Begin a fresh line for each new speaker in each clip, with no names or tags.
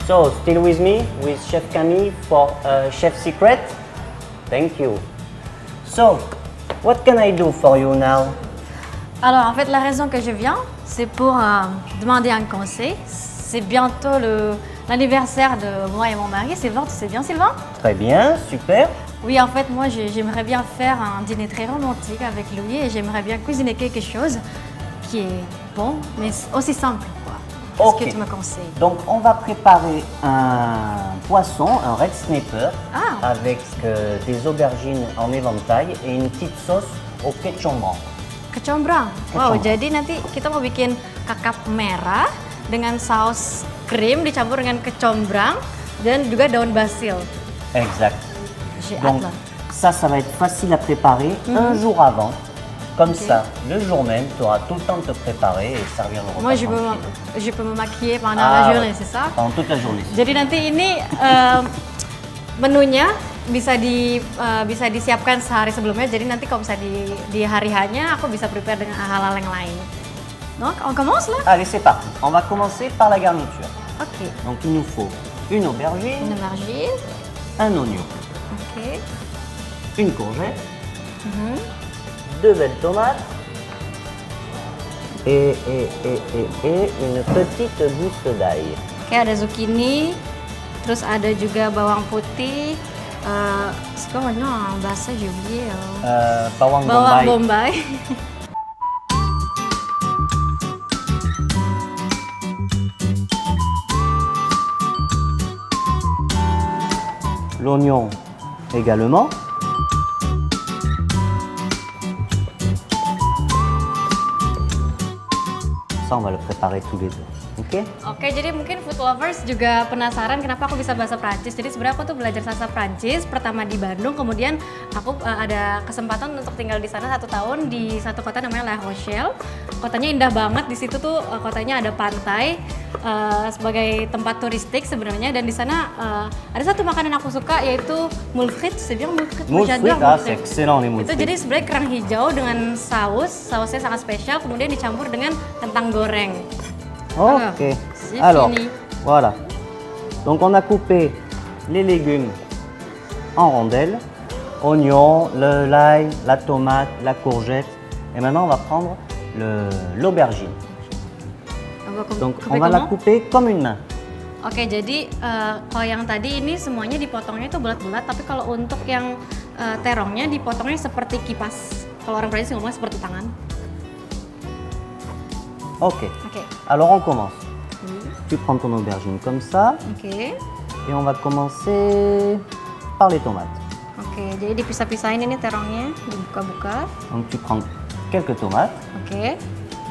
So, still with me, with Chef Camille for Chef Secret? Thank you. So, what can I do for you now?
Alors en fait la raison que je viens, c'est pour demander un conseil. C'est bientôt l'anniversaire de moi et mon mari, Sylvain, tu sais bien Sylvain?
Très bien, super.
Oui, en fait moi j'aimerais bien faire un dîner très romantique avec lui et j'aimerais bien cuisiner quelque chose qui est bon mais aussi simple quoi. Qu'est-ce que tu me conseilles?
Donc on va préparer un poisson, un red snapper,
Ah.
avec des aubergines en éventail et une petite sauce au quechombrang.
Kecombrang. Wow,
Kecombrang.
jadi nanti kita mau bikin kakap merah dengan saus krim dicampur dengan kecombrang dan juga daun basil.
Exact.
J'ai
Donc
hâte là.
ça va être facile à préparer un jour avant. Comme ça, le jour même, tu auras tout le temps de te préparer et servir le repas.
Moi
tranquille.
je peux me maquiller pendant
Ah,
la
ouais.
journée, c'est ça?
Pendant toute la journée.
Jadi nanti ini menunya bisa disiapkan sehari sebelumnya. Jadi nanti kalau misalnya di hari hanya aku bisa prepare dengan hal-hal yang lain. Donc on commence là?
Allez, c'est parti. On va commencer par la garniture.
Ok.
Donc il nous faut une aubergine,
Une aubergine.
un oignon,
Ok.
une courgette,
Mhm.
2 belles tomates et une petite gousse d'ail.
Oke, ada zucchini. Terus ada juga bawang putih. C'est quoi maintenant bahasa j'ai oublié.
Bawang
Bawang
bombay.
bombay.
L'oignon également. Ça, on va le préparer tous les deux. Ok?
Oke, jadi mungkin food lovers juga penasaran kenapa aku bisa bahasa Prancis. Jadi sebenarnya aku tuh belajar bahasa Prancis pertama di Bandung, kemudian aku ada kesempatan untuk tinggal di sana 1 tahun di satu kota namanya La Rochelle. Kotanya indah banget, di situ tuh kotanya ada pantai sebagai tempat turistik sebenarnya, dan di sana ada satu makanan aku suka yaitu moule frite. C'est bien moule frite.
Moule
Moi,
frite,
j'adore moule
c'est
frite.
excellent les moules
Itu
frites.
jadi sebenarnya kerang hijau dengan sausnya sangat spesial, kemudian dicampur dengan kentang goreng.
Ok.
c'est
Alors,
fini.
voilà. Donc on a coupé les légumes en rondelles, oignons, l'ail, la tomate, la courgette. Et maintenant on va prendre l'aubergine. Donc on va la couper comme une main.
Oke, jadi kalau yang tadi ini semuanya dipotongnya itu bulat-bulat, tapi kalau untuk yang terongnya dipotongnya seperti kipas. Kalau orang Prancis ngomongnya seperti tangan.
Ok.
Oke.
Alors on commence. Tu prends ton aubergine comme ça
Oke.
et on va commencer par les tomates.
Oke, jadi dipisah-pisahin ini terongnya, dibuka-buka.
Donc tu prends quelques tomates,
Oke.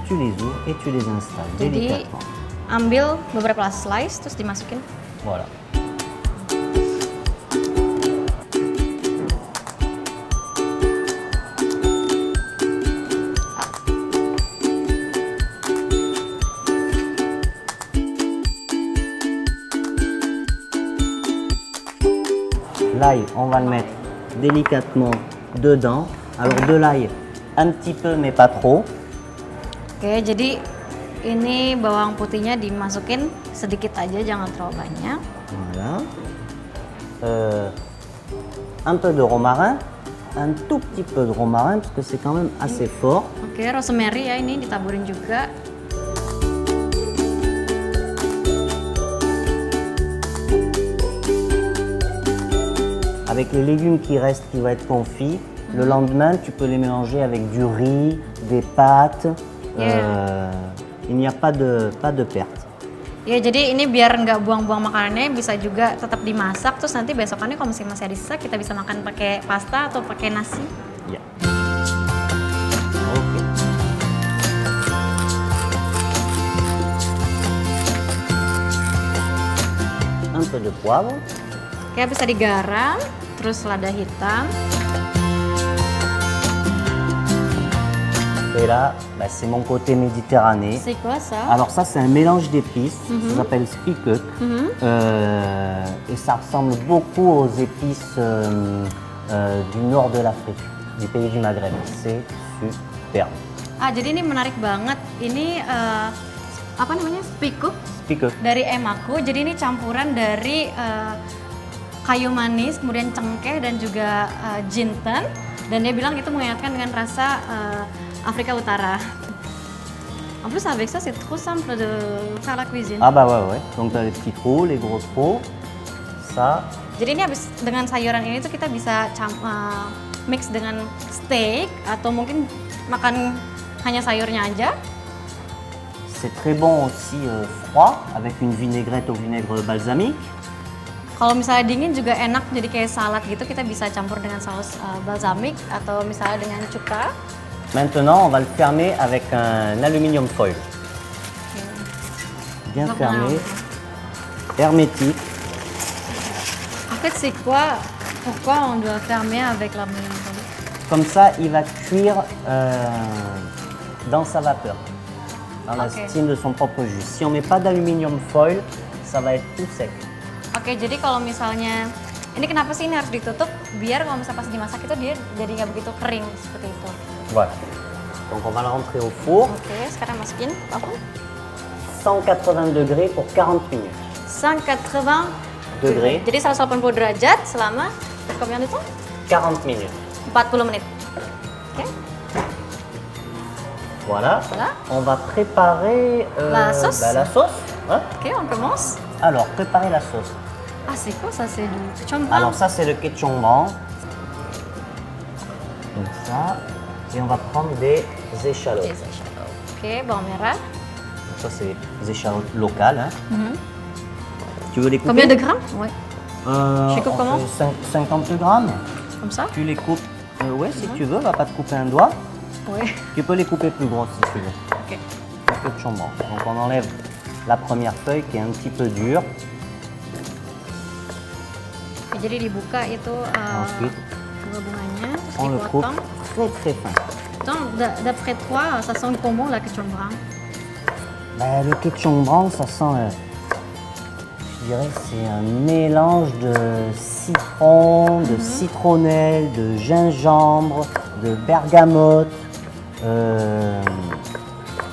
tu les ouvres et tu les installes
Jadi
délicatement.
ambil beberapa slice terus dimasukin.
Voilà. L'ail, on va le mettre délicatement dedans. Alors de l'ail, un petit peu mais pas trop.
Oke, jadi ini bawang putihnya dimasukin sedikit aja, jangan terlalu banyak.
Voilà. Un peu de romarin, un tout petit peu de romarin parce que c'est quand même assez fort.
Oke, rosemary ya ini ditaburin juga.
Avec les légumes qui restent, qui vont être confits, le lendemain, tu peux les mélanger avec du riz, des pâtes. Il n'y a pas de perte.
Ya, jadi ini biar nggak buang-buang makanannya, bisa juga tetap dimasak. Terus nanti besokannya kalau masih ada sisa, kita bisa makan pakai pasta atau pakai nasi.
Ya. Ok. Un peu de poivre.
Kayak bisa digaram, terus lada hitam.
Et là, bah, c'est mon côté méditerranéen.
C'est quoi ça?
Alors ça, c'est un mélange d'épices, ça s'appelle spikuk. Et ça ressemble beaucoup aux épices du nord de l'Afrique, du pays du Maghreb. C'est super.
Ah, jadi ini menarik banget. Ini apa namanya spikuk
Pique.
dari emaku. Jadi ini campuran dari kayu manis, kemudian cengkeh dan juga jinten. Dan dia bilang itu mengingatkan dengan rasa Afrika Utara. En plus avec ça c'est trop simple de faire la cuisine.
Ah bah ouais. Donc t'as les petits trous, les grosses trous. Ça.
Jadi ini habis dengan sayuran ini tuh kita bisa mix dengan steak atau mungkin makan hanya sayurnya aja.
C'est très bon aussi froid, avec une vinaigrette au vinaigre balsamique.
Kalau misalnya dingin juga enak, jadi kayak salad gitu, kita bisa campur dengan saus balsamic atau misalnya dengan cuka.
Maintenant, on va le fermer avec un aluminium foil. Bien
Donc,
fermé, hermétique.
En fait, c'est quoi? Pourquoi on doit fermer avec l'aluminium foil?
Comme ça, il va cuire dans sa vapeur, dans la
Ok.
style de son propre jus. Si on met pas d'aluminium foil, ça va être tout sec.
Oke, jadi kalau misalnya ini kenapa sih ini harus ditutup? Biar kalau misalnya pas dimasak itu dia jadi nggak begitu kering seperti itu.
Voilà. Donc on va le rentrer au four,
Oke, sekarang masukin apa?
180 degrés pour 40 minutes.
180
Degré.
Jadi 180 derajat selama combien de temps?
40 minutes.
40 menit. Oke.
Voilà.
Voilà.
On va préparer
La sauce.
la sauce. Hein.
Ok, on commence.
Alors, préparer la sauce.
Ah, c'est quoi ça? C'est du chompan.
Alors ça, c'est le ketchup. Donc ça. Et on va prendre des échalotes.
Ok, bawang merah.
Donc ça, c'est des échalotes locales. Hein. Tu veux les couper?
Combien de grammes? Ouais, Je coupe
on
comment?
fait 50 grammes.
comme ça.
Tu les coupes. Ouais, si tu veux, on va pas te couper un doigt.
Ouais.
Tu peux les couper plus grosses si tu veux.
Oke.
Ketchup. Donc on enlève la première feuille qui est un petit peu dure.
Jadi dibuka itu
Ensuite,
bunga-bunganya, terus
on le coupe
dipotong.
très très fin.
Donc, d'après toi, ça sent comment la ketchup?
Ben, le ketchup blanc, ça sent, je dirais, c'est un mélange de citron, de citronnelle, de gingembre, de bergamote.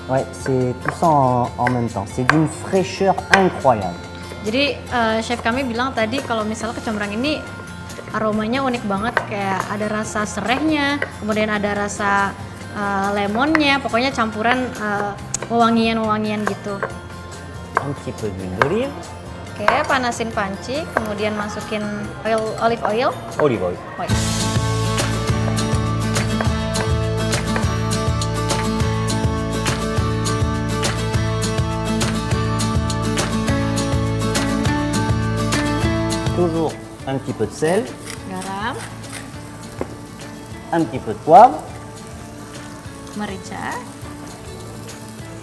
Ouais, c'est tout ça en même temps. C'est d'une fraîcheur incroyable.
Jadi chef kami bilang tadi kalau misalnya kecombrang ini aromanya unik banget, kayak ada rasa serehnya, kemudian ada rasa lemonnya, pokoknya campuran wewangian-wewangian gitu.
Un petit peu d'huile d'olive.
Oke, panasin panci, kemudian masukin olive oil.
Olive oil. Toujours un petit peu de sel,
Garam,
un petit peu de poivre.
merica.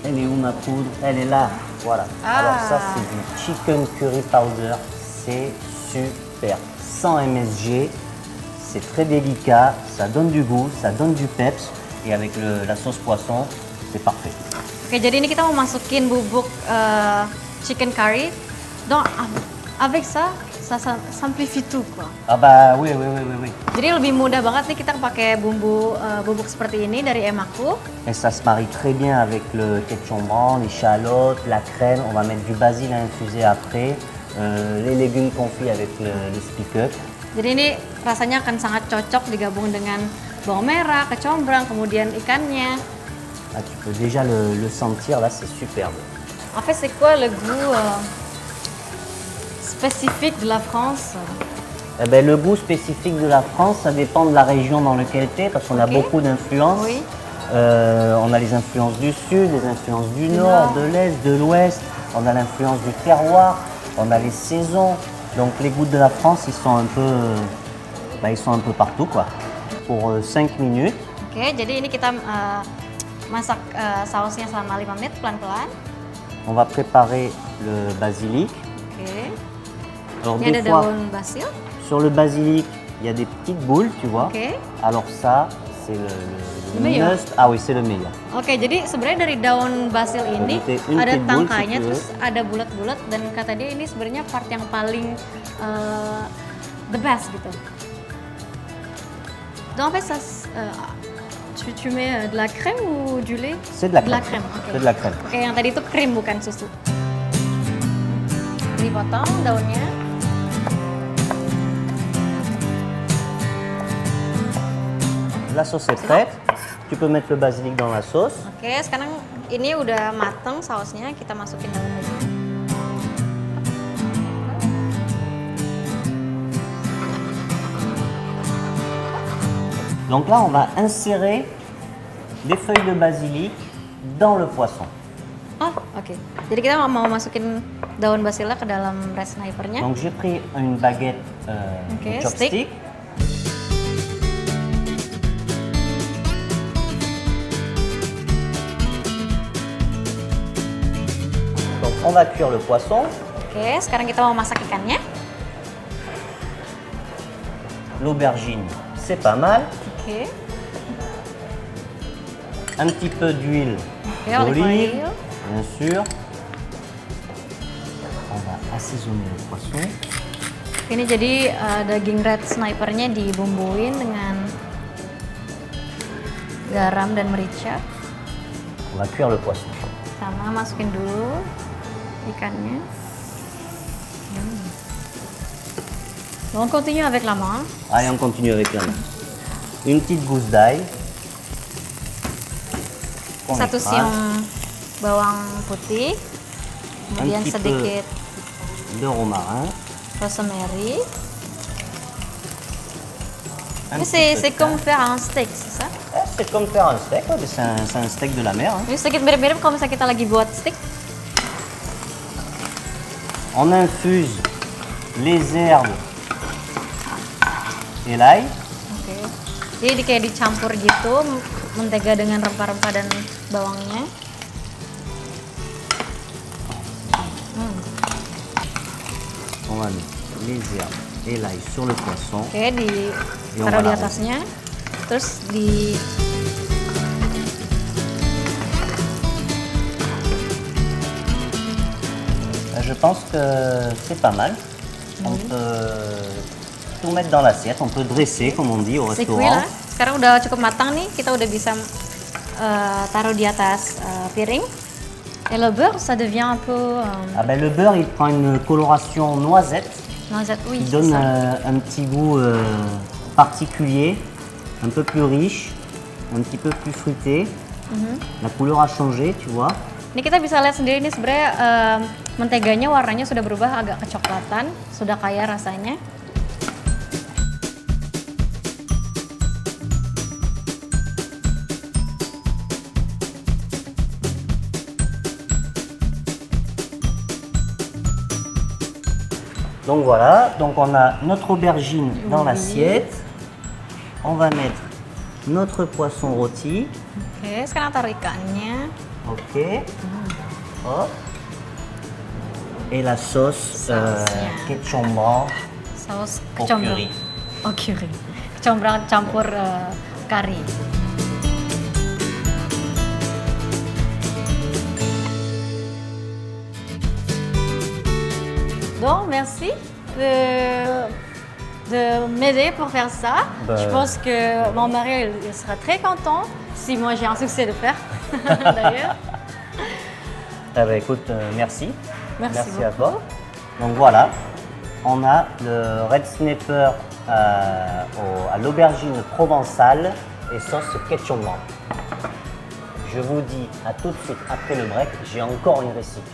Elle est où ma poudre? Elle est là. Voilà.
Ah.
Alors ça, c'est du chicken curry powder. C'est super. Sans MSG. C'est très délicat. Ça donne du goût, ça donne du peps. Et avec la sauce poisson, c'est parfait.
Oke, jadi ini kita mau masukin bubuk chicken curry. Donc, avec ça simplifie tout quoi.
Ah bah oui.
Jadi lebih mudah banget nih kita pakai bumbu bubuk seperti ini dari emaku.
Et ça se marie très bien avec le ketchup blanc, l'échalote, la crème. On va mettre du basil à infuser après. Les légumes confits avec le speak-up.
Jadi ini rasanya akan sangat cocok digabung dengan bawang merah, kecombrang, kemudian ikannya.
Ah, tu peux déjà le sentir, là, c'est superbe.
En fait, c'est quoi le goût spécifique de la France?
Eh ben, le goût spécifique de la France, ça dépend de la région dans laquelle tu es, parce qu'on a
Ok.
beaucoup d'influences.
Oui.
On a les influences du sud, les influences du nord, de l'est, de l'ouest. On a l'influence du terroir, on a les saisons. Donc les goûts de la France, ils sont un peu partout, quoi. Pour 5 minutes.
Oke, jadi ini kita masak sausnya selama 5 menit pelan-pelan.
On va préparer le basilic.
Oke.
Alors
Ini ada
des fois,
daun basil.
sur le basilic, il y a des petites boules, tu vois.
Oke.
Alors ça, c'est le
Le meilleur.
must. Ah oui, c'est le meilleur.
Oke, jadi sebenarnya dari daun basil ini
Jadi, une
ada
petite boule,
tangkainya,
si tu
terus ada bulat-bulat, dan kata dia ini sebenarnya part yang paling the best gitu. Donc en fait, ça, tu mets de la crème ou du lait?
C'est de la
De la
crème.
crème, oke.
C'est de la crème.
Oke, yang tadi itu krim bukan susu. Dipotong daunnya.
La sauce est prête. Tu peux mettre le basilic dans la sauce.
Oke, sekarang ini udah mateng sausnya, kita masukin daunnya.
Donc là, on va insérer des feuilles de basilic dans le poisson.
Oh, oke. Jadi kita mau masukin daun basila ke dalam red snipernya.
Donc j'ai pris une baguette
Ok,
une chopstick. Donc on va cuire le poisson.
Oke, sekarang kita mau masak ikannya.
L'aubergine, c'est pas mal.
Oke.
Un petit peu d'huile
Oke, olive
d'olive,
oil.
bien sûr. On va assaisonner le poisson.
Ini jadi daging red snipernya dibumbuin dengan garam dan merica.
On va cuire le poisson.
Sama masukin dulu ikannya. Bon, on continue avec la main.
Allez, on continue avec la main. Une petite gousse d'ail. qu'on
Satu
écrase.
siung bawang putih, kemudian
petit peu.
sedikit
De romarin.
rosemary.
Un
Mais
petit peu
c'est
de
comme
thym.
faire un steak, c'est ça?
C'est comme faire un steak, ouais, mais c'est un steak de la mer. Hein.
Ini sedikit mirip-mirip kalau misalnya kita lagi buat steak.
On infuse les herbes et l'ail.
Oke. Jadi kayak dicampur gitu, mentega dengan rempah-rempah dan bawangnya.
On va mettre les herbes et l'ail sur le poisson.
Oke,
on
ditaruh di
va
atasnya. Terus di
Je pense que c'est pas mal. On peut tout mettre dans l'assiette, on peut dresser comme on dit au
seafood
restaurant.
lah. Sekarang udah cukup matang nih, kita udah bisa taruh di atas piring. Et le beurre, ça devient un peu
Ah ben, le beurre, il prend une coloration noisette
noisette, oui,
qui
c'est
donne
ça.
un petit goût particulier, un peu plus riche, un petit peu plus fruité. La couleur a changé, tu vois.
Ini kita bisa lihat sendiri nih sebenarnya menteganya warnanya sudah berubah agak kecoklatan, sudah kaya rasanya.
Donc voilà, donc on a notre aubergine dans
Oui.
l'assiette. On va mettre notre poisson rôti.
Oke, sekarang taruh ikannya.
Ok. Hop. Et la sauce
Sausnya.
ketchup
Saus
au
kecombrang.
curry.
Oh, curry. Kecombrang campur kari. Donc, merci de m'aider pour faire ça.
Ben.
Je pense que mon mari il sera très content si moi j'ai un succès de faire, d'ailleurs.
Eh ben, écoute, merci.
Merci
à toi. Donc voilà, on a le red snapper à l'aubergine provençale et sauce ketchup blanc. Je vous dis à tout de suite après le break, j'ai encore une récipe.